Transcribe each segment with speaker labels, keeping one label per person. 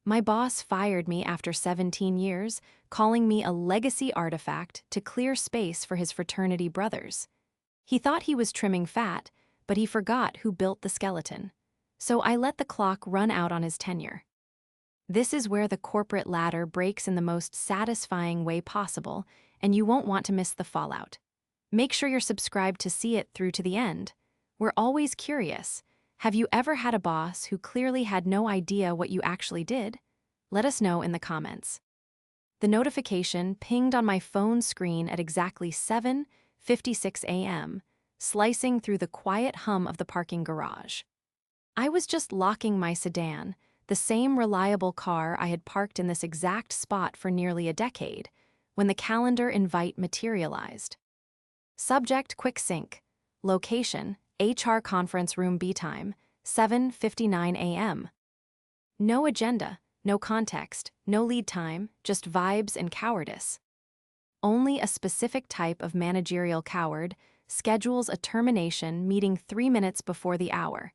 Speaker 1: My boss fired me after 17 years, calling me a legacy artifact to clear space for his fraternity brothers. He thought he was trimming fat, but he forgot who built the skeleton. So I let the clock run out on his tenure. This is where the corporate ladder breaks in the most satisfying way possible, and you won't want to miss the fallout. Make sure you're subscribed to see it through to the end. We're always curious. Have you ever had a boss who clearly had no idea what you actually did? Let us know in the comments. The notification pinged on my phone screen at exactly 7:56 a.m., slicing through the quiet hum of the parking garage. I was just locking my sedan, the same reliable car I had parked in this exact spot for nearly a decade, when the calendar invite materialized. Subject: quick sync. Location: HR conference room B time, 7:59 a.m. No agenda, no context, no lead time, just vibes and cowardice. Only a specific type of managerial coward schedules a termination meeting 3 minutes before the hour,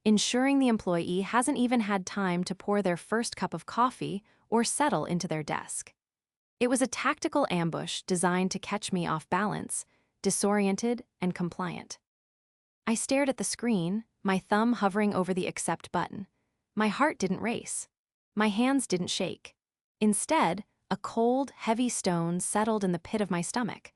Speaker 1: ensuring the employee hasn't even had time to pour their first cup of coffee or settle into their desk. It was a tactical ambush designed to catch me off balance, disoriented and compliant. I stared at the screen, my thumb hovering over the accept button. My heart didn't race. My hands didn't shake. Instead, a cold, heavy stone settled in the pit of my stomach.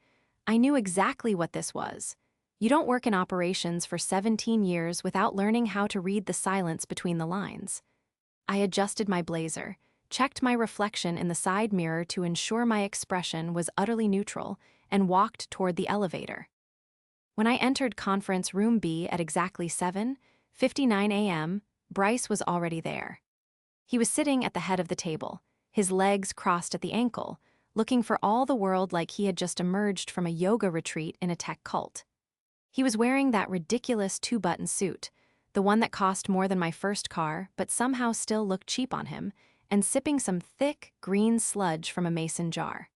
Speaker 1: I knew exactly what this was. You don't work in operations for 17 years without learning how to read the silence between the lines. I adjusted my blazer, checked my reflection in the side mirror to ensure my expression was utterly neutral, and walked toward the elevator. When I entered conference room B at exactly 7:59 a.m., Bryce was already there. He was sitting at the head of the table, his legs crossed at the ankle, looking for all the world like he had just emerged from a yoga retreat in a tech cult. He was wearing that ridiculous 2-button suit, the one that cost more than my first car but somehow still looked cheap on him, and sipping some thick, green sludge from a mason jar.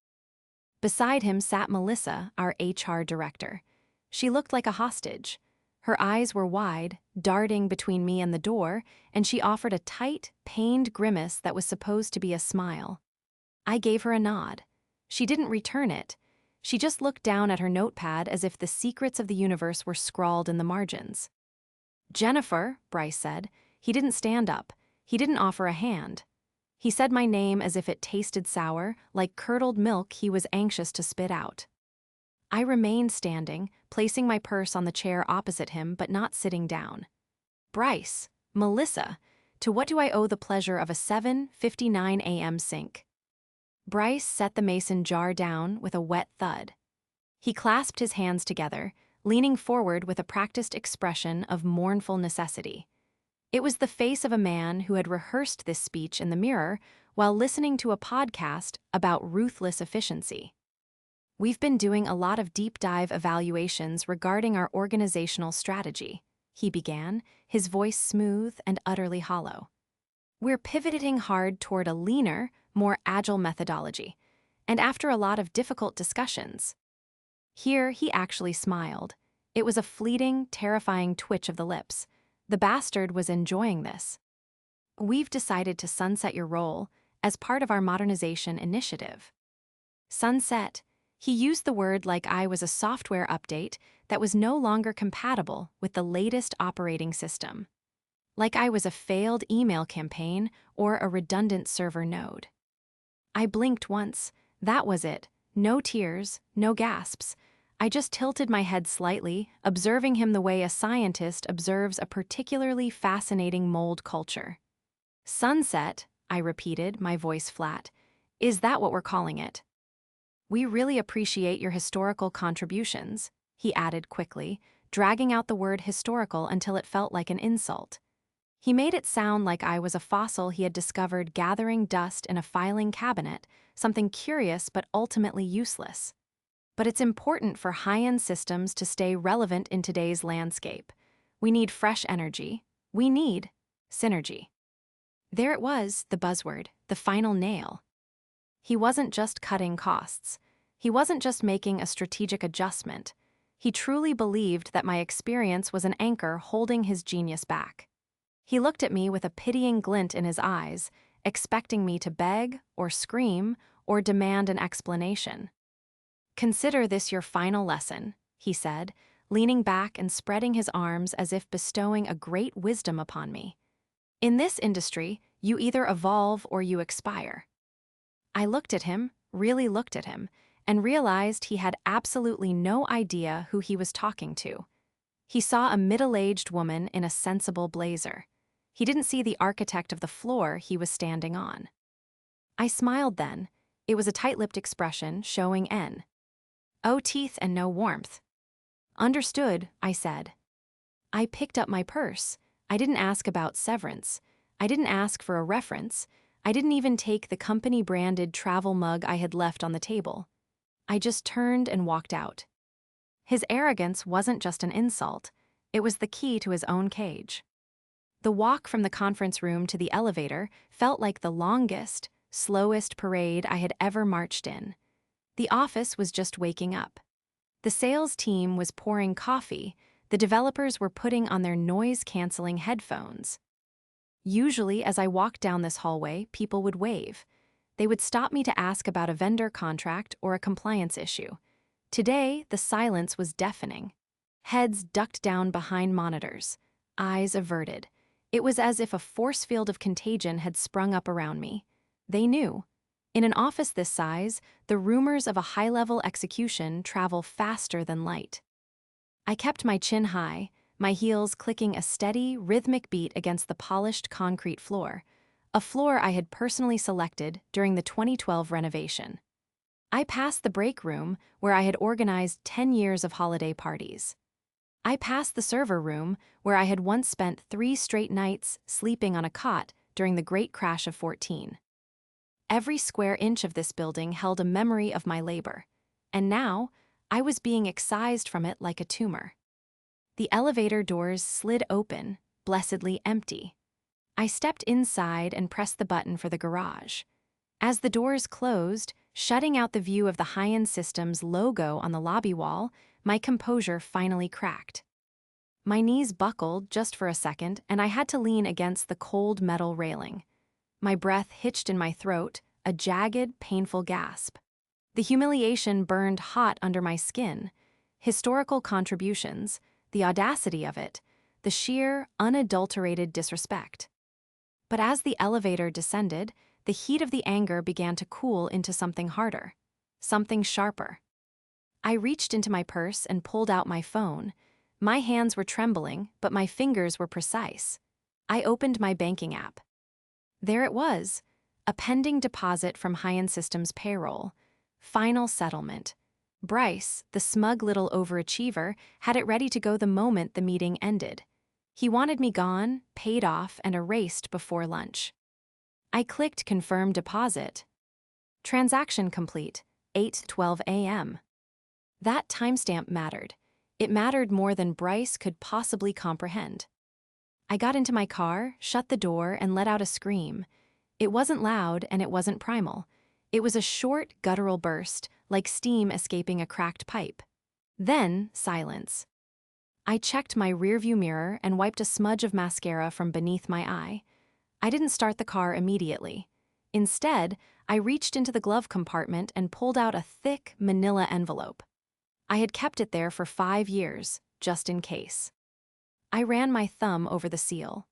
Speaker 1: Beside him sat Melissa, our HR director. She looked like a hostage. Her eyes were wide, darting between me and the door, and she offered a tight, pained grimace that was supposed to be a smile. I gave her a nod. She didn't return it. She just looked down at her notepad as if the secrets of the universe were scrawled in the margins. "Jennifer," Bryce said. He didn't stand up. He didn't offer a hand. He said my name as if it tasted sour, like curdled milk he was anxious to spit out. I remained standing, placing my purse on the chair opposite him but not sitting down. "Bryce, Melissa, to what do I owe the pleasure of a 7:59 a.m. sync?" Bryce set the mason jar down with a wet thud. He clasped his hands together, leaning forward with a practiced expression of mournful necessity. It was the face of a man who had rehearsed this speech in the mirror while listening to a podcast about ruthless efficiency. "We've been doing a lot of deep dive evaluations regarding our organizational strategy," he began, his voice smooth and utterly hollow. "We're pivoting hard toward a leaner, more agile methodology, and after a lot of difficult discussions." Here he actually smiled. It was a fleeting, terrifying twitch of the lips. The bastard was enjoying this. "We've decided to sunset your role as part of our modernization initiative." Sunset. He used the word like I was a software update that was no longer compatible with the latest operating system. Like I was a failed email campaign or a redundant server node. I blinked once. That was it. No tears, no gasps. I just tilted my head slightly, observing him the way a scientist observes a particularly fascinating mold culture. "Sunset," I repeated, my voice flat. "Is that what we're calling it?" "We really appreciate your historical contributions," he added quickly, dragging out the word historical until it felt like an insult. He made it sound like I was a fossil he had discovered gathering dust in a filing cabinet, something curious but ultimately useless. But it's important for high-end systems to stay relevant in today's landscape. We need fresh energy. We need synergy. There it was, the buzzword, the final nail. He wasn't just cutting costs. He wasn't just making a strategic adjustment. He truly believed that my experience was an anchor holding his genius back. He looked at me with a pitying glint in his eyes, expecting me to beg or scream or demand an explanation. "Consider this your final lesson," he said, leaning back and spreading his arms as if bestowing a great wisdom upon me. "In this industry, you either evolve or you expire." I looked at him, really looked at him, and realized he had absolutely no idea who he was talking to. He saw a middle-aged woman in a sensible blazer. He didn't see the architect of the floor he was standing on. I smiled then. It was a tight-lipped expression showing Oh, teeth and no warmth. "Understood," I said. I picked up my purse. I didn't ask about severance. I didn't ask for a reference. I didn't even take the company-branded travel mug I had left on the table. I just turned and walked out. His arrogance wasn't just an insult. It was the key to his own cage. The walk from the conference room to the elevator felt like the longest, slowest parade I had ever marched in. The office was just waking up. The sales team was pouring coffee. The developers were putting on their noise-canceling headphones. Usually, as I walked down this hallway, people would wave. They would stop me to ask about a vendor contract or a compliance issue. Today, the silence was deafening. Heads ducked down behind monitors, eyes averted. It was as if a force field of contagion had sprung up around me. They knew. In an office this size, the rumors of a high-level execution travel faster than light. I kept my chin high, my heels clicking a steady, rhythmic beat against the polished concrete floor, a floor I had personally selected during the 2012 renovation. I passed the break room where I had organized 10 years of holiday parties. I passed the server room where I had once spent 3 straight nights sleeping on a cot during the Great Crash of '14. Every square inch of this building held a memory of my labor, and now I was being excised from it like a tumor. The elevator doors slid open, blessedly empty. I stepped inside and pressed the button for the garage. As the doors closed, shutting out the view of the high-end system's logo on the lobby wall, my composure finally cracked. My knees buckled just for a second, and I had to lean against the cold metal railing. My breath hitched in my throat, a jagged, painful gasp. The humiliation burned hot under my skin. Historical contributions, the audacity of it, the sheer, unadulterated disrespect. But as the elevator descended, the heat of the anger began to cool into something harder, something sharper. I reached into my purse and pulled out my phone. My hands were trembling, but my fingers were precise. I opened my banking app. There it was, a pending deposit from High-End Systems payroll. Final settlement. Bryce, the smug little overachiever, had it ready to go the moment the meeting ended. He wanted me gone, paid off, and erased before lunch. I clicked Confirm Deposit. Transaction complete, 8:12 a.m. That timestamp mattered. It mattered more than Bryce could possibly comprehend. I got into my car, shut the door, and let out a scream. It wasn't loud and it wasn't primal. It was a short, guttural burst, like steam escaping a cracked pipe. Then, silence. I checked my rearview mirror and wiped a smudge of mascara from beneath my eye. I didn't start the car immediately. Instead, I reached into the glove compartment and pulled out a thick, manila envelope. I had kept it there for 5 years, just in case. I ran my thumb over the seal.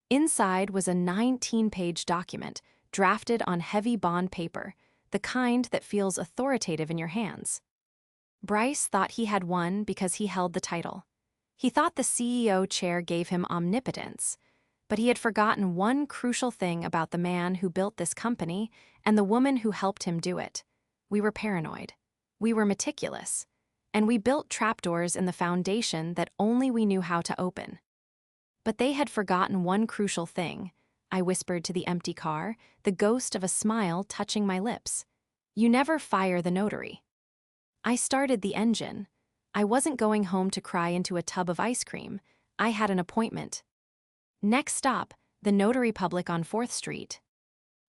Speaker 1: Inside was a 19-page document, drafted on heavy bond paper, the kind that feels authoritative in your hands. Bryce thought he had won because he held the title. He thought the CEO chair gave him omnipotence, but he had forgotten one crucial thing about the man who built this company and the woman who helped him do it. We were paranoid. We were meticulous. And we built trapdoors in the foundation that only we knew how to open. But they had forgotten one crucial thing, I whispered to the empty car, the ghost of a smile touching my lips. You never fire the notary. I started the engine. I wasn't going home to cry into a tub of ice cream. I had an appointment. Next stop, the Notary Public on 4th Street.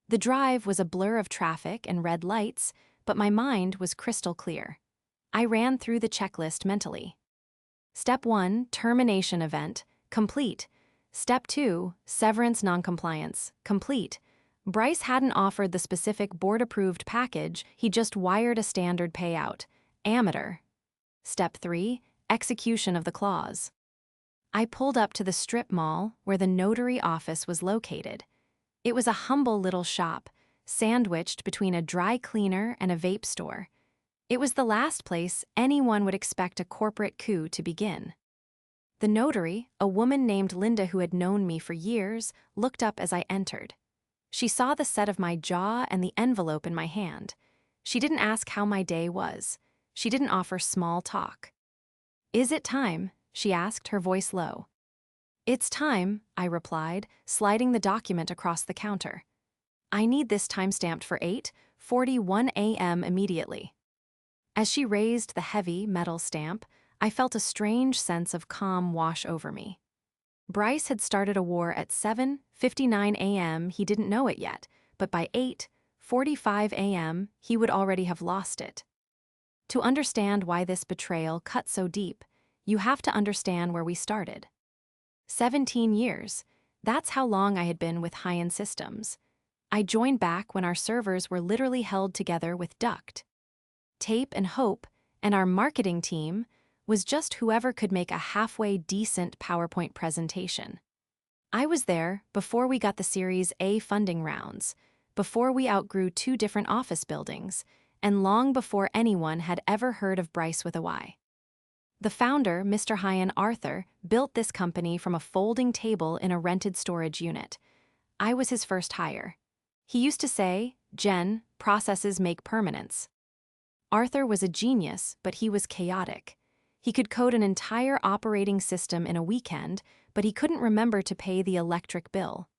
Speaker 1: The drive was a blur of traffic and red lights, but my mind was crystal clear. I ran through the checklist mentally. Step 1, termination event, complete. Step 2, severance noncompliance, complete. Bryce hadn't offered the specific board-approved package, he just wired a standard payout. Amateur. Step 3. Execution of the clause. I pulled up to the strip mall where the notary office was located. It was a humble little shop, sandwiched between a dry cleaner and a vape store. It was the last place anyone would expect a corporate coup to begin. The notary, a woman named Linda who had known me for years, looked up as I entered. She saw the set of my jaw and the envelope in my hand. She didn't ask how my day was. She didn't offer small talk. "Is it time?" she asked, her voice low. "It's time," I replied, sliding the document across the counter. "I need this timestamped for 8:41 a.m. immediately." As she raised the heavy metal stamp, I felt a strange sense of calm wash over me. Bryce had started a war at 7:59 a.m. He didn't know it yet, but by 8:45 a.m. he would already have lost it. To understand why this betrayal cut so deep, you have to understand where we started. 17 years. That's how long I had been with high-end systems. I joined back when our servers were literally held together with duct tape and hope, and our marketing team was just whoever could make a halfway decent PowerPoint presentation. I was there before we got the Series A funding rounds, before we outgrew 2 different office buildings, and long before anyone had ever heard of Bryce with a Y. The founder, Mr. Hyan Arthur, built this company from a folding table in a rented storage unit. I was his first hire. He used to say, "Jen, processes make permanence." Arthur was a genius, but he was chaotic. He could code an entire operating system in a weekend, but he couldn't remember to pay the electric bill.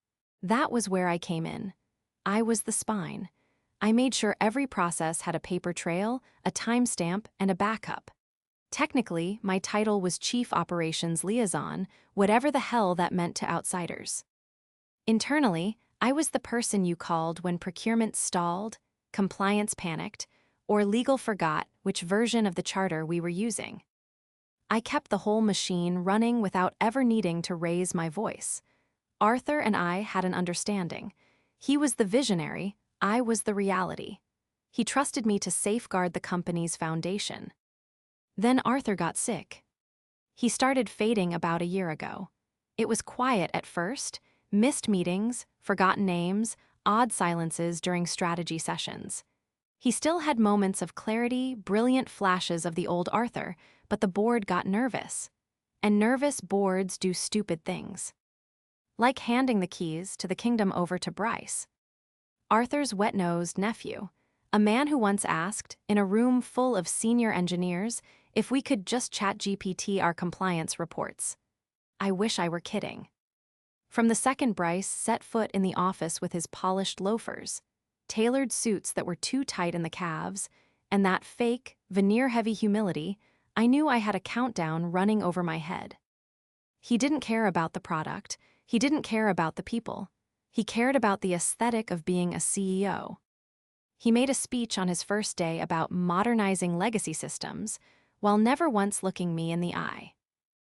Speaker 1: That was where I came in. I was the spine. I made sure every process had a paper trail, a timestamp, and a backup. Technically, my title was Chief Operations Liaison, whatever the hell that meant to outsiders. Internally, I was the person you called when procurement stalled, compliance panicked, or legal forgot which version of the charter we were using. I kept the whole machine running without ever needing to raise my voice. Arthur and I had an understanding. He was the visionary, I was the reality. He trusted me to safeguard the company's foundation. Then Arthur got sick. He started fading about a year ago. It was quiet at first, missed meetings, forgotten names, odd silences during strategy sessions. He still had moments of clarity, brilliant flashes of the old Arthur, but the board got nervous. And nervous boards do stupid things. Like handing the keys to the kingdom over to Bryce. Arthur's wet-nosed nephew, a man who once asked, in a room full of senior engineers, if we could just ChatGPT our compliance reports. I wish I were kidding. From the second Bryce set foot in the office with his polished loafers, tailored suits that were too tight in the calves, and that fake, veneer-heavy humility, I knew I had a countdown running over my head. He didn't care about the product, he didn't care about the people. He cared about the aesthetic of being a CEO. He made a speech on his first day about modernizing legacy systems, while never once looking me in the eye.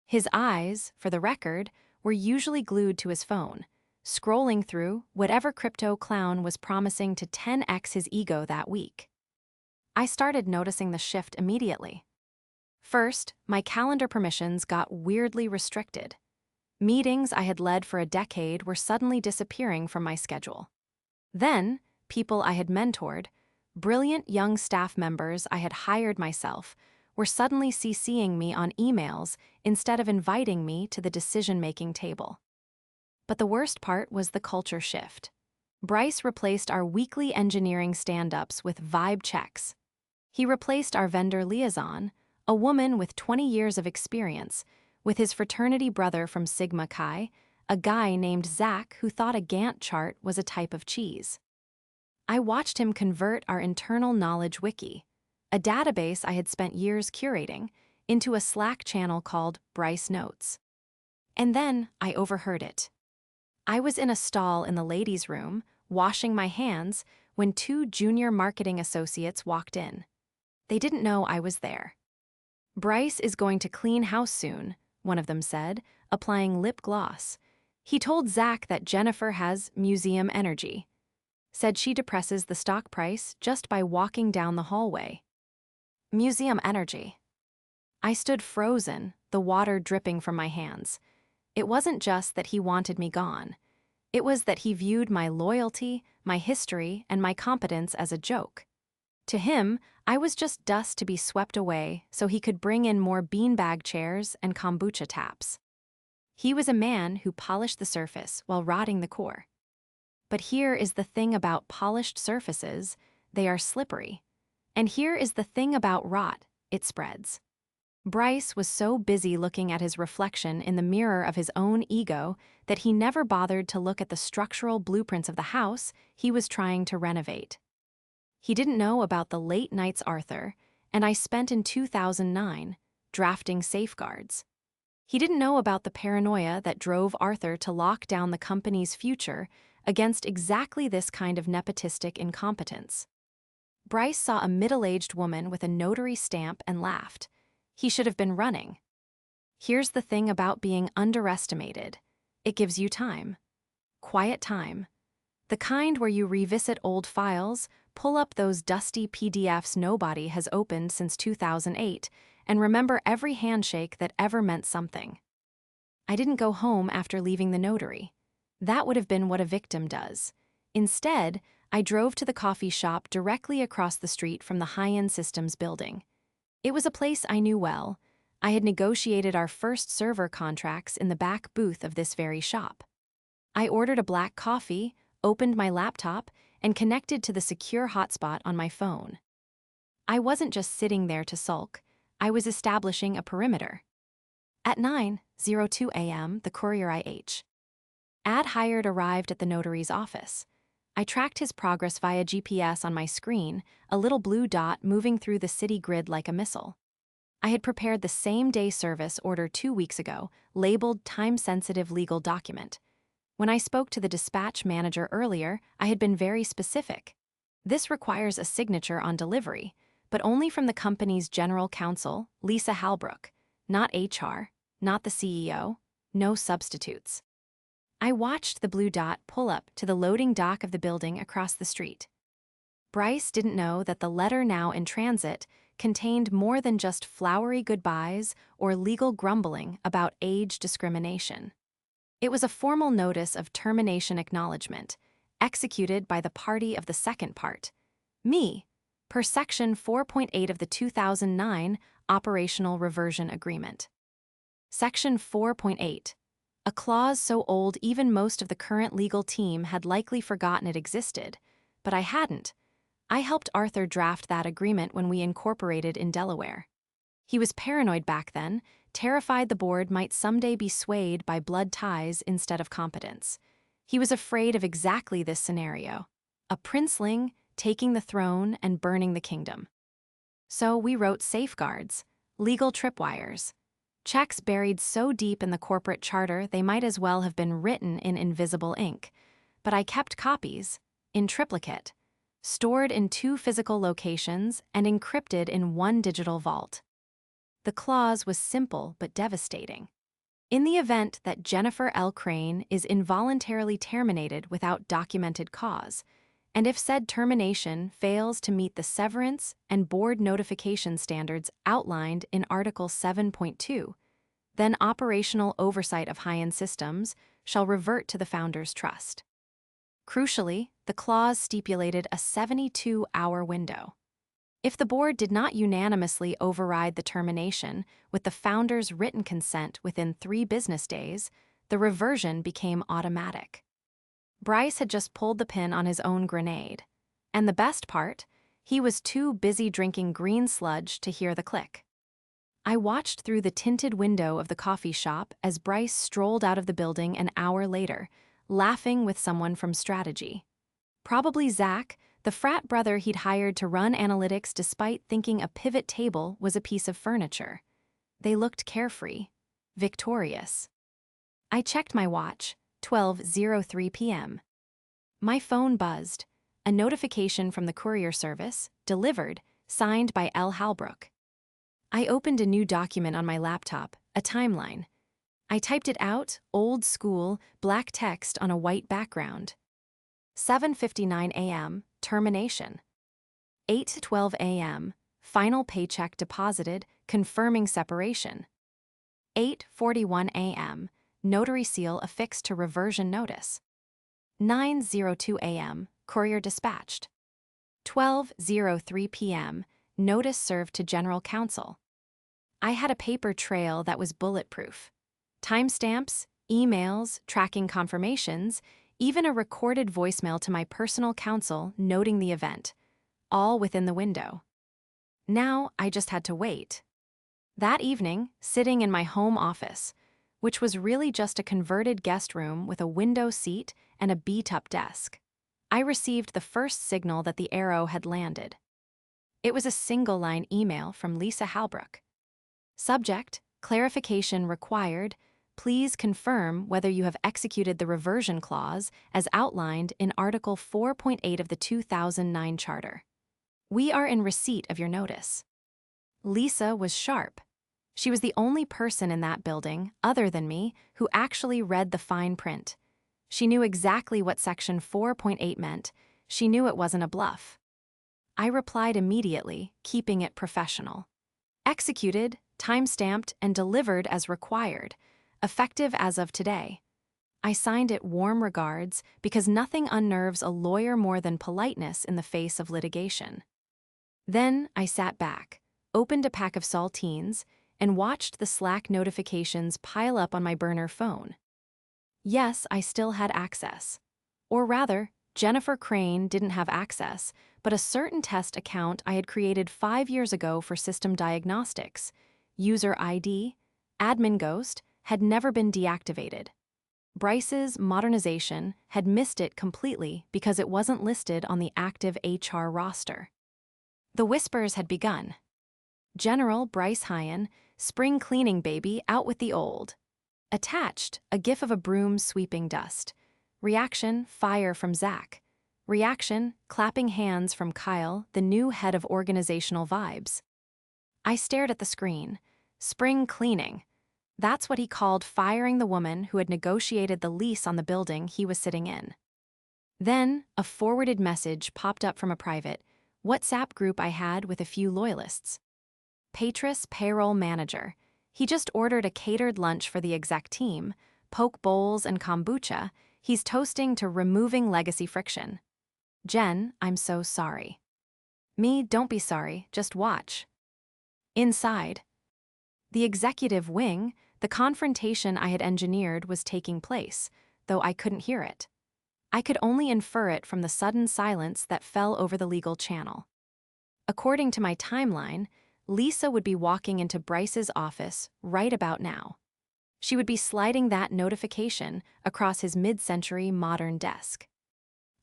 Speaker 1: His eyes, for the record, were usually glued to his phone, scrolling through whatever crypto clown was promising to 10x his ego that week. I started noticing the shift immediately. First, my calendar permissions got weirdly restricted. Meetings I had led for a decade were suddenly disappearing from my schedule. Then, people I had mentored, brilliant young staff members I had hired myself, were suddenly CCing me on emails instead of inviting me to the decision-making table. But the worst part was the culture shift. Bryce replaced our weekly engineering stand-ups with vibe checks. He replaced our vendor liaison, a woman with 20 years of experience, with his fraternity brother from Sigma Chi, a guy named Zach who thought a Gantt chart was a type of cheese. I watched him convert our internal knowledge wiki, a database I had spent years curating, into a Slack channel called Bryce Notes. And then I overheard it. I was in a stall in the ladies' room, washing my hands, when 2 junior marketing associates walked in. They didn't know I was there. "Bryce is going to clean house soon," one of them said, applying lip gloss. He told Zach that Jennifer has museum energy. said she depresses the stock price just by walking down the hallway. Museum energy. I stood frozen, the water dripping from my hands. It wasn't just that he wanted me gone. It was that he viewed my loyalty, my history, and my competence as a joke. To him, I was just dust to be swept away so he could bring in more beanbag chairs and kombucha taps. He was a man who polished the surface while rotting the core. But here is the thing about polished surfaces, they are slippery. And here is the thing about rot, it spreads. Bryce was so busy looking at his reflection in the mirror of his own ego that he never bothered to look at the structural blueprints of the house he was trying to renovate. He didn't know about the late nights Arthur, and I spent in 2009 drafting safeguards. He didn't know about the paranoia that drove Arthur to lock down the company's future against exactly this kind of nepotistic incompetence. Bryce saw a middle-aged woman with a notary stamp and laughed. He should have been running. Here's the thing about being underestimated. It gives you time. Quiet time. The kind where you revisit old files, pull up those dusty PDFs nobody has opened since 2008, and remember every handshake that ever meant something. I didn't go home after leaving the notary. That would have been what a victim does. Instead, I drove to the coffee shop directly across the street from the high-end systems building. It was a place I knew well. I had negotiated our first server contracts in the back booth of this very shop. I ordered a black coffee, opened my laptop, and connected to the secure hotspot on my phone. I wasn't just sitting there to sulk. I was establishing a perimeter. At 9:02 a.m., the courier IH. Ad hired arrived at the notary's office. I tracked his progress via GPS on my screen, a little blue dot moving through the city grid like a missile. I had prepared the same-day service order 2 weeks ago, labeled time-sensitive legal document. When I spoke to the dispatch manager earlier, I had been very specific. This requires a signature on delivery, but only from the company's general counsel, Lisa Halbrook, not HR, not the CEO, no substitutes. I watched the blue dot pull up to the loading dock of the building across the street. Bryce didn't know that the letter now in transit contained more than just flowery goodbyes or legal grumbling about age discrimination. It was a formal notice of termination acknowledgement, executed by the party of the second part, me, per Section 4.8 of the 2009 Operational Reversion Agreement. Section 4.8. A clause so old even most of the current legal team had likely forgotten it existed, but I hadn't. I helped Arthur draft that agreement when we incorporated in Delaware. He was paranoid back then, terrified the board might someday be swayed by blood ties instead of competence. He was afraid of exactly this scenario, a princeling taking the throne and burning the kingdom. So we wrote safeguards, legal tripwires, checks buried so deep in the corporate charter they might as well have been written in invisible ink. But I kept copies, in triplicate, stored in 2 physical locations and encrypted in 1 digital vault. The clause was simple but devastating. In the event that Jennifer L. Crane is involuntarily terminated without documented cause, and if said termination fails to meet the severance and board notification standards outlined in Article 7.2, then operational oversight of high-end systems shall revert to the founder's trust. Crucially, the clause stipulated a 72-hour window. If the board did not unanimously override the termination with the founder's written consent within 3 business days, the reversion became automatic. Bryce had just pulled the pin on his own grenade. And the best part, he was too busy drinking green sludge to hear the click. I watched through the tinted window of the coffee shop as Bryce strolled out of the building an hour later, laughing with someone from strategy. Probably Zach, the frat brother he'd hired to run analytics despite thinking a pivot table was a piece of furniture. They looked carefree, victorious. I checked my watch, 12:03 p.m. My phone buzzed, a notification from the courier service, delivered, signed by L. Halbrook. I opened a new document on my laptop, a timeline. I typed it out, old school, black text on a white background. 7:59 a.m., termination. 8:12 a.m., final paycheck deposited, confirming separation. 8:41 a.m., notary seal affixed to reversion notice. 9:02 a.m., courier dispatched. 12:03 p.m., notice served to general counsel. I had a paper trail that was bulletproof. Timestamps, emails, tracking confirmations, even a recorded voicemail to my personal counsel noting the event, all within the window. Now I just had to wait. That evening, sitting in my home office, which was really just a converted guest room with a window seat and a beat-up desk, I received the first signal that the arrow had landed. It was a single-line email from Lisa Halbrook. Subject, clarification required. Please confirm whether you have executed the reversion clause as outlined in Article 4.8 of the 2009 Charter. We are in receipt of your notice. Lisa was sharp. She was the only person in that building, other than me, who actually read the fine print. She knew exactly what Section 4.8 meant. She knew it wasn't a bluff. I replied immediately, keeping it professional. Executed, time-stamped, and delivered as required, effective as of today. I signed it warm regards because nothing unnerves a lawyer more than politeness in the face of litigation. Then I sat back, opened a pack of saltines, and watched the Slack notifications pile up on my burner phone. Yes, I still had access. Or rather, Jennifer Crane didn't have access, but a certain test account I had created 5 years ago for system diagnostics, user ID, admin ghost, had never been deactivated. Bryce's modernization had missed it completely because it wasn't listed on the active HR roster. The whispers had begun. General Bryce Hyan, spring cleaning baby, out with the old. Attached, a gif of a broom sweeping dust. Reaction, fire from Zach. Reaction, clapping hands from Kyle, the new head of organizational vibes. I stared at the screen. Spring cleaning. That's what he called firing the woman who had negotiated the lease on the building he was sitting in. Then, a forwarded message popped up from a private WhatsApp group I had with a few loyalists. Patris Payroll Manager. He just ordered a catered lunch for the exec team, poke bowls and kombucha. He's toasting to removing legacy friction. Jen, I'm so sorry. Me, don't be sorry, just watch. Inside. The executive wing, the confrontation I had engineered was taking place, though I couldn't hear it. I could only infer it from the sudden silence that fell over the legal channel. According to my timeline, Lisa would be walking into Bryce's office right about now. She would be sliding that notification across his mid-century modern desk.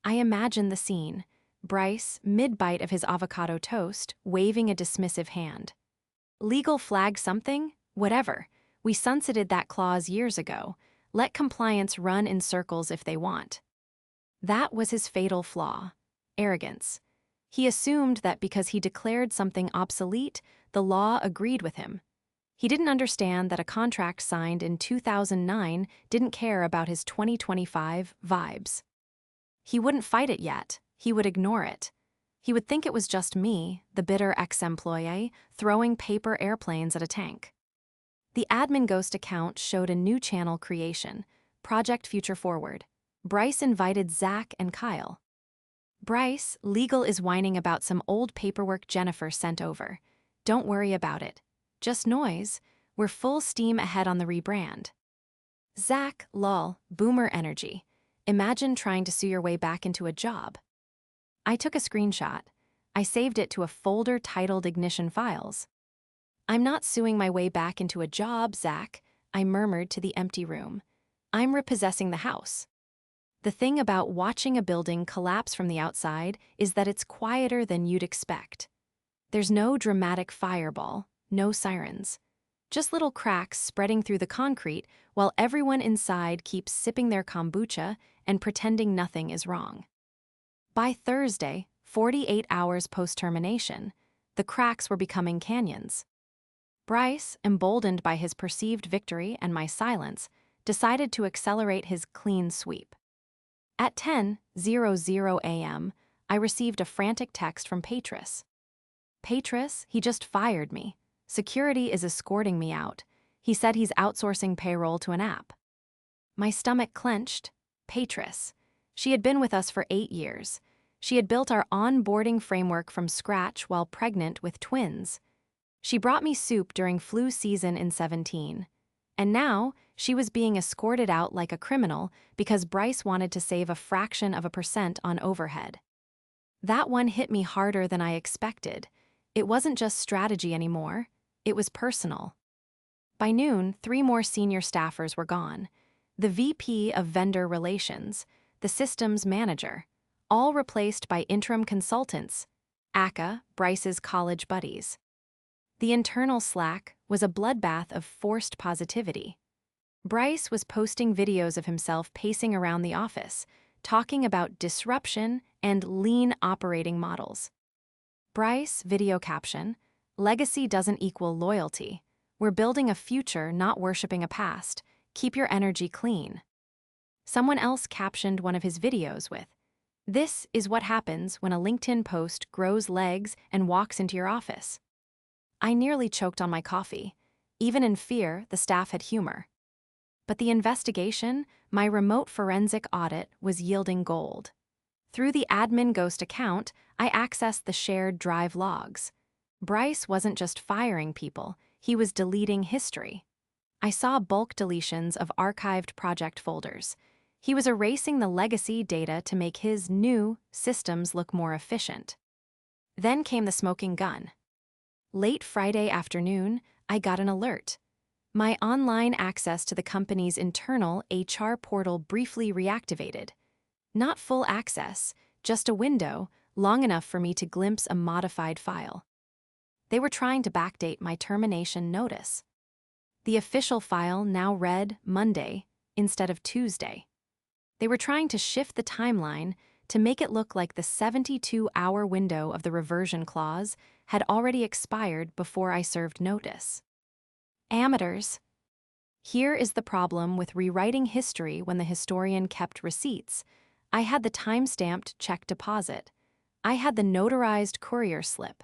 Speaker 1: I imagined the scene, Bryce, mid-bite of his avocado toast, waving a dismissive hand. Legal flag something? Whatever. We sunsetted that clause years ago. Let compliance run in circles if they want. That was his fatal flaw. Arrogance. He assumed that because he declared something obsolete, the law agreed with him. He didn't understand that a contract signed in 2009 didn't care about his 2025 vibes. He wouldn't fight it yet. He would ignore it. He would think it was just me, the bitter ex-employee, throwing paper airplanes at a tank. The admin ghost account showed a new channel creation, Project Future Forward. Bryce invited Zach and Kyle. Bryce, legal is whining about some old paperwork Jennifer sent over. Don't worry about it. Just noise. We're full steam ahead on the rebrand. Zach, lol, boomer energy. Imagine trying to sue your way back into a job. I took a screenshot. I saved it to a folder titled Ignition Files. I'm not suing my way back into a job, Zach, I murmured to the empty room. I'm repossessing the house. The thing about watching a building collapse from the outside is that it's quieter than you'd expect. There's no dramatic fireball, no sirens. Just little cracks spreading through the concrete while everyone inside keeps sipping their kombucha and pretending nothing is wrong. By Thursday, 48 hours post-termination, the cracks were becoming canyons. Bryce, emboldened by his perceived victory and my silence, decided to accelerate his clean sweep. At 10:00 a.m., I received a frantic text from Patris. Patris, he just fired me. Security is escorting me out. He said he's outsourcing payroll to an app. My stomach clenched. Patris. She had been with us for 8 years. She had built our onboarding framework from scratch while pregnant with twins. She brought me soup during flu season in 17. And now, she was being escorted out like a criminal because Bryce wanted to save a fraction of a percent on overhead. That one hit me harder than I expected. It wasn't just strategy anymore, it was personal. By noon, 3 more senior staffers were gone. The VP of Vendor Relations, the systems manager, all replaced by interim consultants, aka Bryce's college buddies. The internal Slack was a bloodbath of forced positivity. Bryce was posting videos of himself pacing around the office, talking about disruption and lean operating models. Bryce video caption, "Legacy doesn't equal loyalty. We're building a future, not worshiping a past. Keep your energy clean." Someone else captioned one of his videos with, "This is what happens when a LinkedIn post grows legs and walks into your office." I nearly choked on my coffee. Even in fear, the staff had humor. But the investigation, my remote forensic audit, was yielding gold. Through the admin ghost account, I accessed the shared drive logs. Bryce wasn't just firing people, he was deleting history. I saw bulk deletions of archived project folders. He was erasing the legacy data to make his new systems look more efficient. Then came the smoking gun. Late Friday afternoon, I got an alert. My online access to the company's internal HR portal briefly reactivated. Not full access, just a window, long enough for me to glimpse a modified file. They were trying to backdate my termination notice. The official file now read Monday instead of Tuesday. They were trying to shift the timeline to make it look like the 72-hour window of the reversion clause had already expired before I served notice. Amateurs. Here is the problem with rewriting history when the historian kept receipts. I had the time-stamped check deposit. I had the notarized courier slip.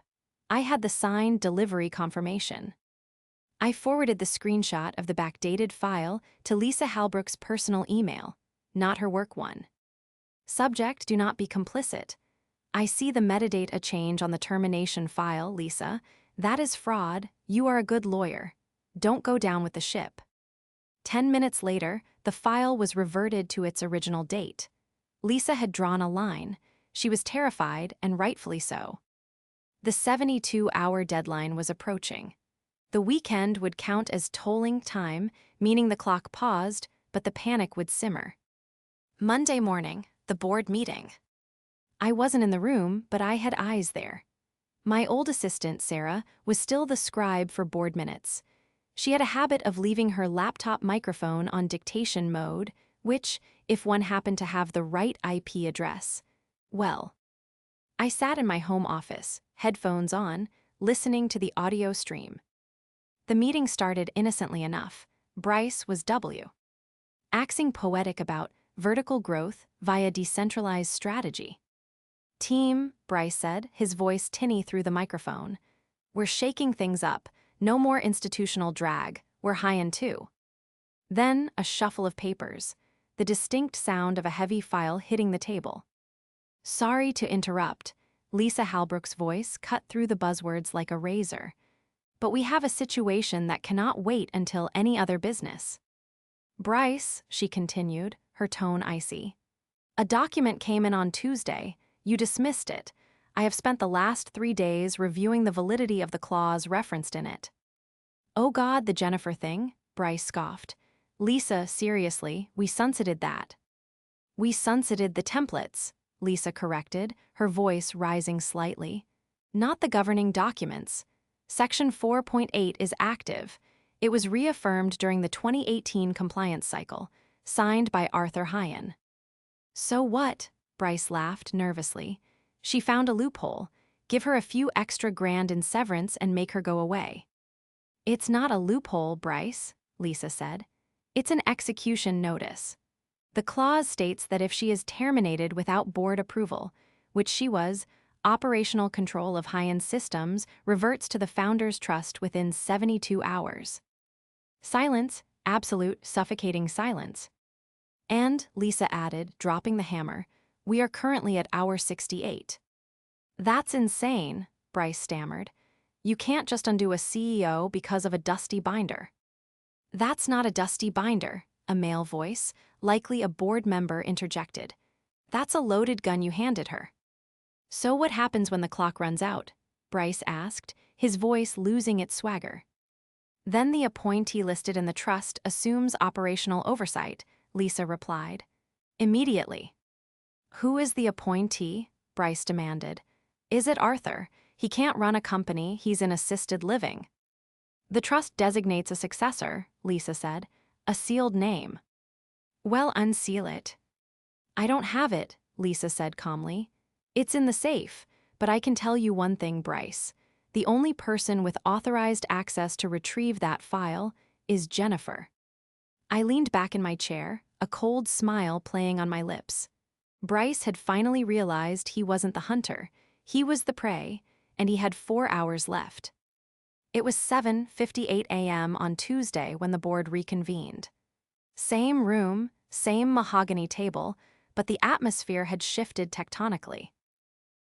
Speaker 1: I had the signed delivery confirmation. I forwarded the screenshot of the backdated file to Lisa Halbrook's personal email, not her work one. Subject: do not be complicit. I see the metadata change on the termination file, Lisa. That is fraud. You are a good lawyer. Don't go down with the ship. 10 minutes later, the file was reverted to its original date. Lisa had drawn a line. She was terrified, and rightfully so. The 72-hour deadline was approaching. The weekend would count as tolling time, meaning the clock paused, but the panic would simmer. Monday morning, the board meeting. I wasn't in the room, but I had eyes there. My old assistant, Sarah, was still the scribe for board minutes. She had a habit of leaving her laptop microphone on dictation mode, which, if one happened to have the right IP address, well. I sat in my home office, headphones on, listening to the audio stream. The meeting started innocently enough. Bryce was W. Axing poetic about vertical growth via decentralized strategy. "Team," Bryce said, his voice tinny through the microphone. "We're shaking things up. No more institutional drag. We're high in two." Then a shuffle of papers, the distinct sound of a heavy file hitting the table. "Sorry to interrupt," Lisa Halbrook's voice cut through the buzzwords like a razor. "But we have a situation that cannot wait until any other business." "Bryce," she continued, her tone icy. "A document came in on Tuesday. You dismissed it. I have spent the last 3 days reviewing the validity of the clause referenced in it." "Oh God, the Jennifer thing," Bryce scoffed. "Lisa, seriously, we sunsetted that." "We sunsetted the templates," Lisa corrected, her voice rising slightly. "Not the governing documents. Section 4.8 is active. It was reaffirmed during the 2018 compliance cycle, signed by Arthur Hyen." "So what?" Bryce laughed nervously. "She found a loophole. Give her a few extra grand in severance and make her go away." "It's not a loophole, Bryce," Lisa said. "It's an execution notice. The clause states that if she is terminated without board approval, which she was, operational control of high-end systems reverts to the founder's trust within 72 hours. Silence, absolute, suffocating silence. And, Lisa added, dropping the hammer, we are currently at hour 68. That's insane, Bryce stammered. You can't just undo a CEO because of a dusty binder. That's not a dusty binder, a male voice, likely a board member, interjected. That's a loaded gun you handed her. So what happens when the clock runs out? Bryce asked, his voice losing its swagger. Then the appointee listed in the trust assumes operational oversight, Lisa replied. Immediately. Who is the appointee? Bryce demanded. Is it Arthur? He can't run a company, he's in assisted living. The trust designates a successor, Lisa said. A sealed name. Well, unseal it. I don't have it, Lisa said calmly. It's in the safe, but I can tell you one thing, Bryce. The only person with authorized access to retrieve that file is Jennifer. I leaned back in my chair, a cold smile playing on my lips. Bryce had finally realized he wasn't the hunter, he was the prey, and he had 4 hours left. It was 7:58 a.m. on Tuesday when the board reconvened. Same room, same mahogany table, but the atmosphere had shifted tectonically.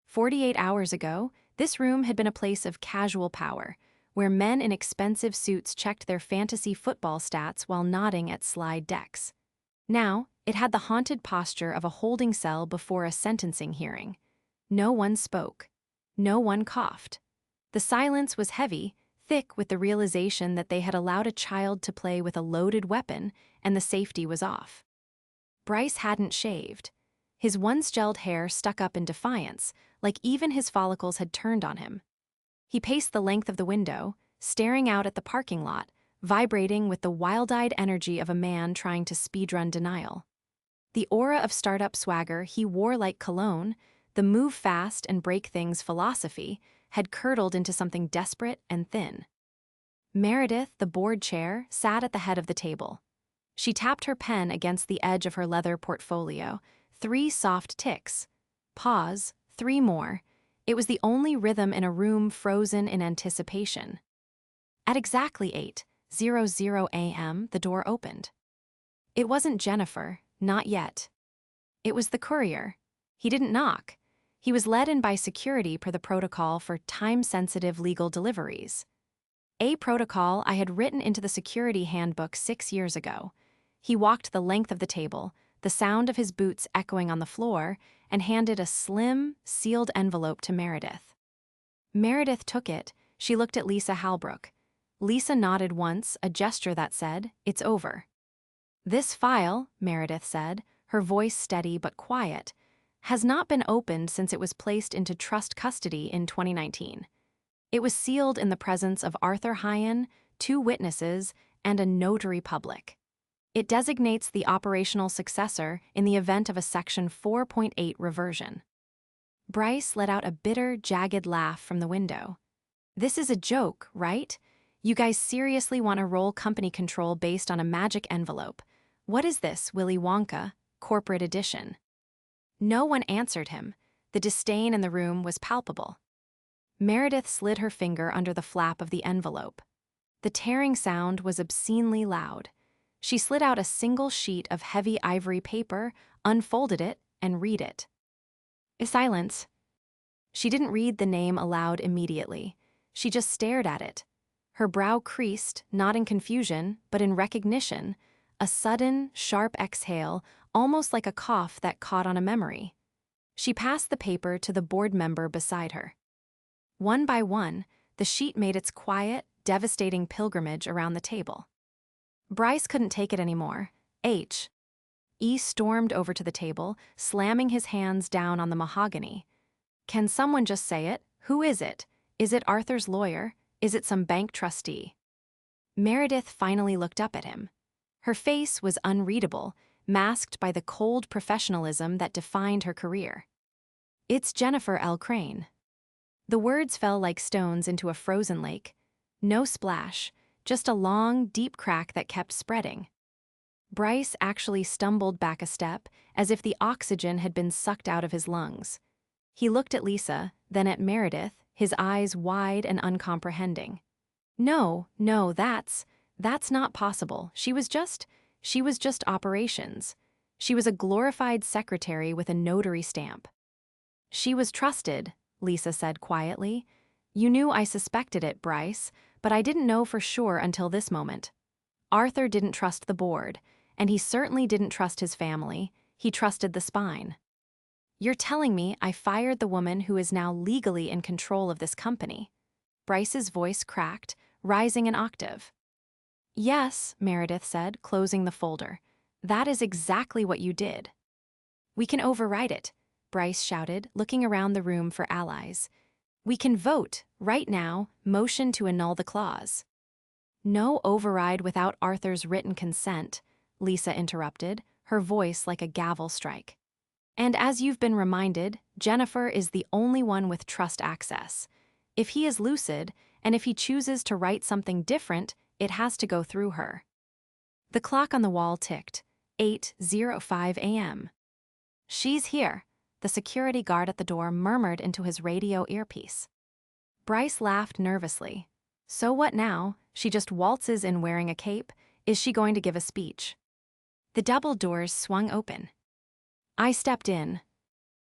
Speaker 1: 48 hours ago, this room had been a place of casual power, where men in expensive suits checked their fantasy football stats while nodding at slide decks. Now, it had the haunted posture of a holding cell before a sentencing hearing. No one spoke. No one coughed. The silence was heavy, thick with the realization that they had allowed a child to play with a loaded weapon and the safety was off. Bryce hadn't shaved. His once gelled hair stuck up in defiance, like even his follicles had turned on him. He paced the length of the window, staring out at the parking lot, vibrating with the wild-eyed energy of a man trying to speedrun denial. The aura of startup swagger he wore like cologne, the move fast and break things philosophy, had curdled into something desperate and thin. Meredith, the board chair, sat at the head of the table. She tapped her pen against the edge of her leather portfolio, 3 soft ticks. Pause, 3 more. It was the only rhythm in a room frozen in anticipation. At exactly 8:00 a.m., the door opened. It wasn't Jennifer, not yet. It was the courier. He didn't knock. He was led in by security per the protocol for time-sensitive legal deliveries. A protocol I had written into the security handbook 6 years ago. He walked the length of the table, the sound of his boots echoing on the floor, and handed a slim, sealed envelope to Meredith. Meredith took it. She looked at Lisa Halbrook. Lisa nodded once, a gesture that said, "It's over." "This file," Meredith said, her voice steady but quiet, "has not been opened since it was placed into trust custody in 2019. It was sealed in the presence of Arthur Hyen, 2 witnesses, and a notary public. It designates the operational successor in the event of a Section 4.8 reversion." Bryce let out a bitter, jagged laugh from the window. "This is a joke, right? You guys seriously want to roll company control based on a magic envelope. What is this, Willy Wonka, corporate edition?" No one answered him. The disdain in the room was palpable. Meredith slid her finger under the flap of the envelope. The tearing sound was obscenely loud. She slid out a single sheet of heavy ivory paper, unfolded it, and read it. Silence. She didn't read the name aloud immediately. She just stared at it. Her brow creased, not in confusion, but in recognition, a sudden, sharp exhale, almost like a cough that caught on a memory. She passed the paper to the board member beside her. One by one, the sheet made its quiet, devastating pilgrimage around the table. Bryce couldn't take it anymore. E stormed over to the table, slamming his hands down on the mahogany. "Can someone just say it? Who is it? Is it Arthur's lawyer? Is it some bank trustee?" Meredith finally looked up at him. Her face was unreadable, masked by the cold professionalism that defined her career. "It's Jennifer L. Crane." The words fell like stones into a frozen lake. No splash, just a long, deep crack that kept spreading. Bryce actually stumbled back a step, as if the oxygen had been sucked out of his lungs. He looked at Lisa, then at Meredith, his eyes wide and uncomprehending. No, no, that's not possible. She was just operations. She was a glorified secretary with a notary stamp. She was trusted, Lisa said quietly. You knew I suspected it, Bryce, but I didn't know for sure until this moment. Arthur didn't trust the board, and he certainly didn't trust his family. He trusted the spine. You're telling me I fired the woman who is now legally in control of this company? Bryce's voice cracked, rising an octave. Yes, Meredith said, closing the folder. That is exactly what you did. We can override it, Bryce shouted, looking around the room for allies. We can vote, right now, motion to annul the clause. No override without Arthur's written consent, Lisa interrupted, her voice like a gavel strike. And as you've been reminded, Jennifer is the only one with trust access. If he is lucid, and if he chooses to write something different, it has to go through her. The clock on the wall ticked, 8:05 a.m. She's here, the security guard at the door murmured into his radio earpiece. Bryce laughed nervously. So what now? She just waltzes in wearing a cape? Is she going to give a speech? The double doors swung open. I stepped in.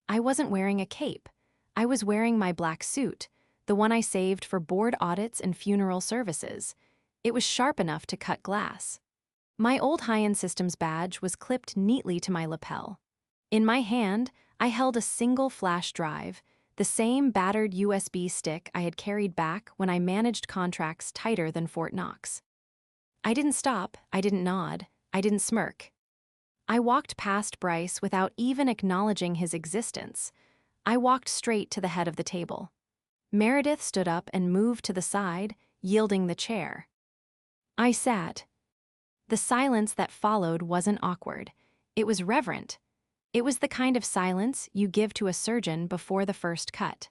Speaker 1: I wasn't wearing a cape. I was wearing my black suit, the one I saved for board audits and funeral services. It was sharp enough to cut glass. My old high-end systems badge was clipped neatly to my lapel. In my hand, I held a single flash drive, the same battered USB stick I had carried back when I managed contracts tighter than Fort Knox. I didn't stop, I didn't nod, I didn't smirk. I walked past Bryce without even acknowledging his existence. I walked straight to the head of the table. Meredith stood up and moved to the side, yielding the chair. I sat. The silence that followed wasn't awkward. It was reverent. It was the kind of silence you give to a surgeon before the first cut.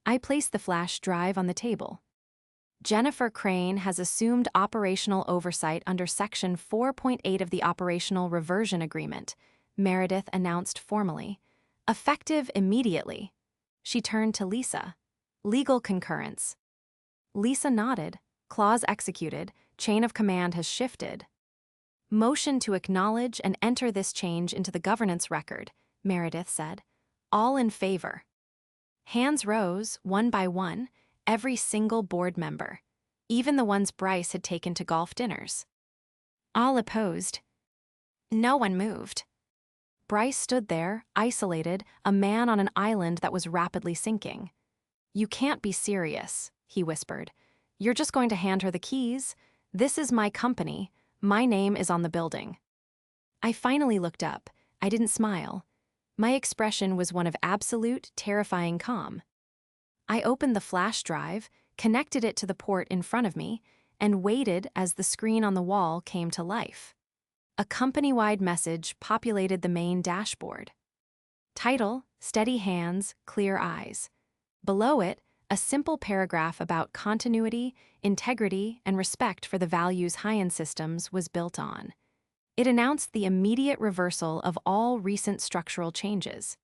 Speaker 1: I placed the flash drive on the table. Jennifer Crane has assumed operational oversight under Section 4.8 of the Operational Reversion Agreement, Meredith announced formally. Effective immediately. She turned to Lisa. Legal concurrence. Lisa nodded. Clause executed. Chain of command has shifted. Motion to acknowledge and enter this change into the governance record, Meredith said. All in favor. Hands rose, one by one, every single board member, even the ones Bryce had taken to golf dinners. All opposed. No one moved. Bryce stood there, isolated, a man on an island that was rapidly sinking. You can't be serious, he whispered. You're just going to hand her the keys? This is my company. My name is on the building. I finally looked up. I didn't smile. My expression was one of absolute, terrifying calm. I opened the flash drive, connected it to the port in front of me, and waited as the screen on the wall came to life. A company-wide message populated the main dashboard. Title, Steady Hands, Clear Eyes. Below it, a simple paragraph about continuity, integrity, and respect for the values high-end systems was built on. It announced the immediate reversal of all recent structural changes.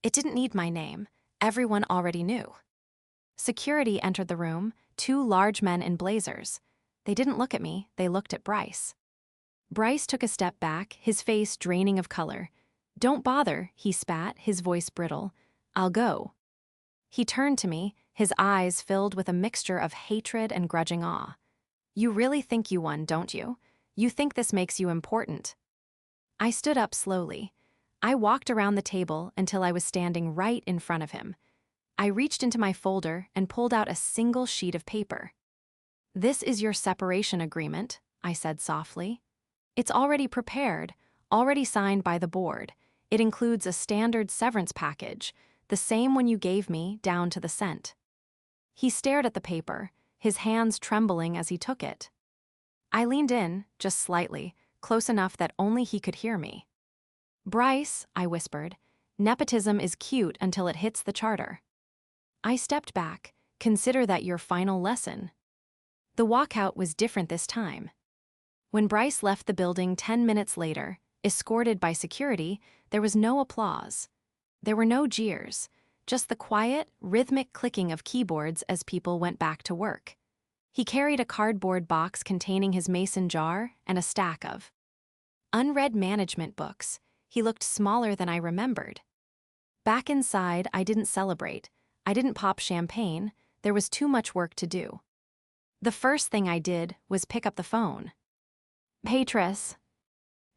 Speaker 1: It didn't need my name. Everyone already knew. Security entered the room, two large men in blazers. They didn't look at me, they looked at Bryce. Bryce took a step back, his face draining of color. Don't bother, he spat, his voice brittle. I'll go. He turned to me, his eyes filled with a mixture of hatred and grudging awe. You really think you won, don't you? You think this makes you important. I stood up slowly. I walked around the table until I was standing right in front of him. I reached into my folder and pulled out a single sheet of paper. This is your separation agreement, I said softly. It's already prepared, already signed by the board. It includes a standard severance package, the same one you gave me, down to the cent. He stared at the paper, his hands trembling as he took it. I leaned in, just slightly, close enough that only he could hear me. Bryce, I whispered, nepotism is cute until it hits the charter. I stepped back. Consider that your final lesson. The walkout was different this time. When Bryce left the building 10 minutes later, escorted by security, there was no applause. There were no jeers, just the quiet, rhythmic clicking of keyboards as people went back to work. He carried a cardboard box containing his mason jar and a stack of unread management books. He looked smaller than I remembered. Back inside, I didn't celebrate. I didn't pop champagne. There was too much work to do. The first thing I did was pick up the phone. "Patris."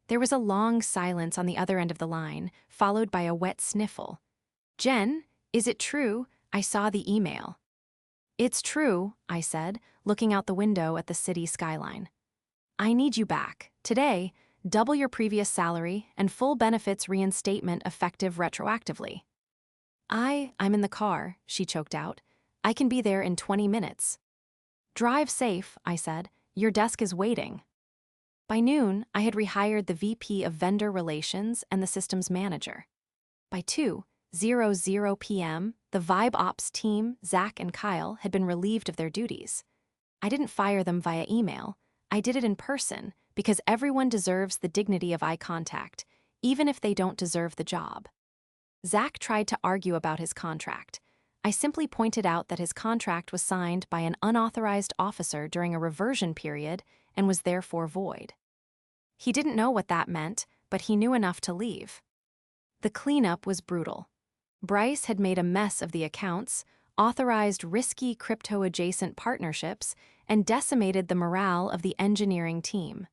Speaker 1: There was a long silence on the other end of the line, followed by a wet sniffle. "Jen, is it true? I saw the email." "It's true," I said, looking out the window at the city skyline. "I need you back. Today, double your previous salary and full benefits reinstatement effective retroactively." I'm in the car," she choked out. "I can be there in 20 minutes. "Drive safe," I said. "Your desk is waiting." By noon, I had rehired the VP of Vendor Relations and the systems manager. By 2:00 p.m., the Vibe Ops team, Zach and Kyle, had been relieved of their duties. I didn't fire them via email. I did it in person because everyone deserves the dignity of eye contact, even if they don't deserve the job. Zach tried to argue about his contract. I simply pointed out that his contract was signed by an unauthorized officer during a reversion period and was therefore void. He didn't know what that meant, but he knew enough to leave. The cleanup was brutal. Bryce had made a mess of the accounts, authorized risky crypto-adjacent partnerships, and decimated the morale of the engineering team.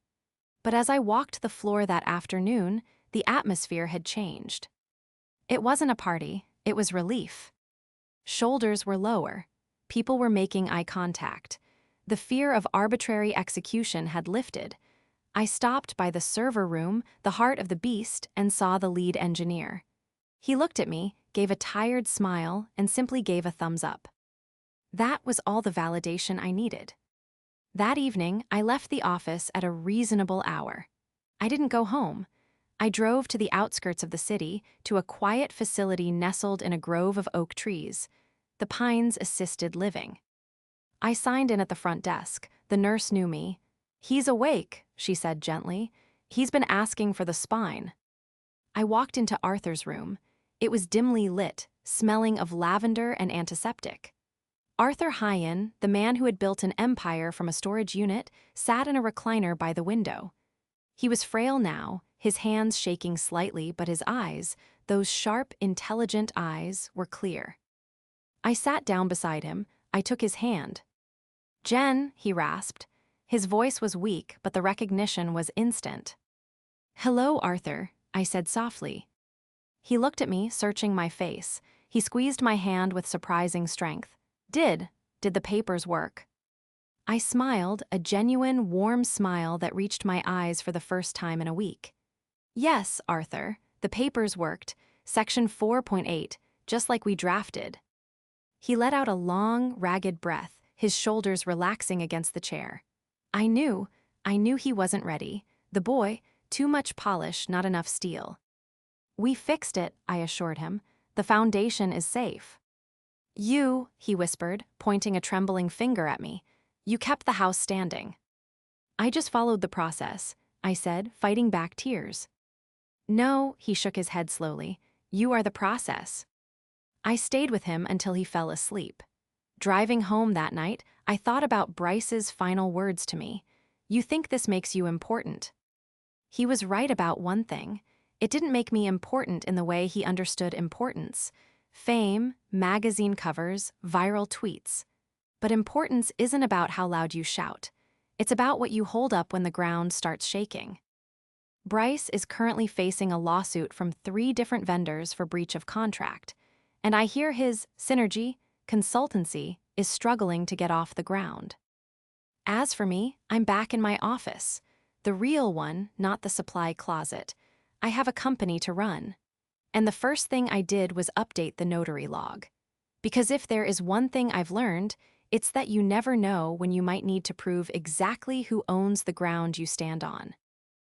Speaker 1: But as I walked the floor that afternoon, the atmosphere had changed. It wasn't a party, it was relief. Shoulders were lower. People were making eye contact. The fear of arbitrary execution had lifted. I stopped by the server room, the heart of the beast, and saw the lead engineer. He looked at me, gave a tired smile, and simply gave a thumbs up. That was all the validation I needed. That evening, I left the office at a reasonable hour. I didn't go home. I drove to the outskirts of the city, to a quiet facility nestled in a grove of oak trees, the Pines Assisted Living. I signed in at the front desk. The nurse knew me. "He's awake," she said gently. "He's been asking for the spine." I walked into Arthur's room. It was dimly lit, smelling of lavender and antiseptic. Arthur Hyen, the man who had built an empire from a storage unit, sat in a recliner by the window. He was frail now, his hands shaking slightly, but his eyes, those sharp, intelligent eyes, were clear. I sat down beside him. I took his hand. "Jen," he rasped. His voice was weak, but the recognition was instant. "Hello, Arthur," I said softly. He looked at me, searching my face. He squeezed my hand with surprising strength. Did the papers work?" I smiled, a genuine, warm smile that reached my eyes for the first time in a week. "Yes, Arthur, the papers worked. Section 4.8, just like we drafted." He let out a long, ragged breath, his shoulders relaxing against the chair. I knew he wasn't ready. The boy, too much polish, not enough steel. "We fixed it," I assured him. "The foundation is safe." "You," he whispered, pointing a trembling finger at me, "you kept the house standing." "I just followed the process," I said, fighting back tears. "No," he shook his head slowly, "you are the process." I stayed with him until he fell asleep. Driving home that night, I thought about Bryce's final words to me. "You think this makes you important." He was right about one thing. It didn't make me important in the way he understood importance. Fame, magazine covers, viral tweets. But importance isn't about how loud you shout. It's about what you hold up when the ground starts shaking. Bryce is currently facing a lawsuit from 3 different vendors for breach of contract, and I hear his synergy consultancy is struggling to get off the ground. As for me, I'm back in my office. The real one, not the supply closet. I have a company to run. And the first thing I did was update the notary log. Because if there is one thing I've learned, it's that you never know when you might need to prove exactly who owns the ground you stand on.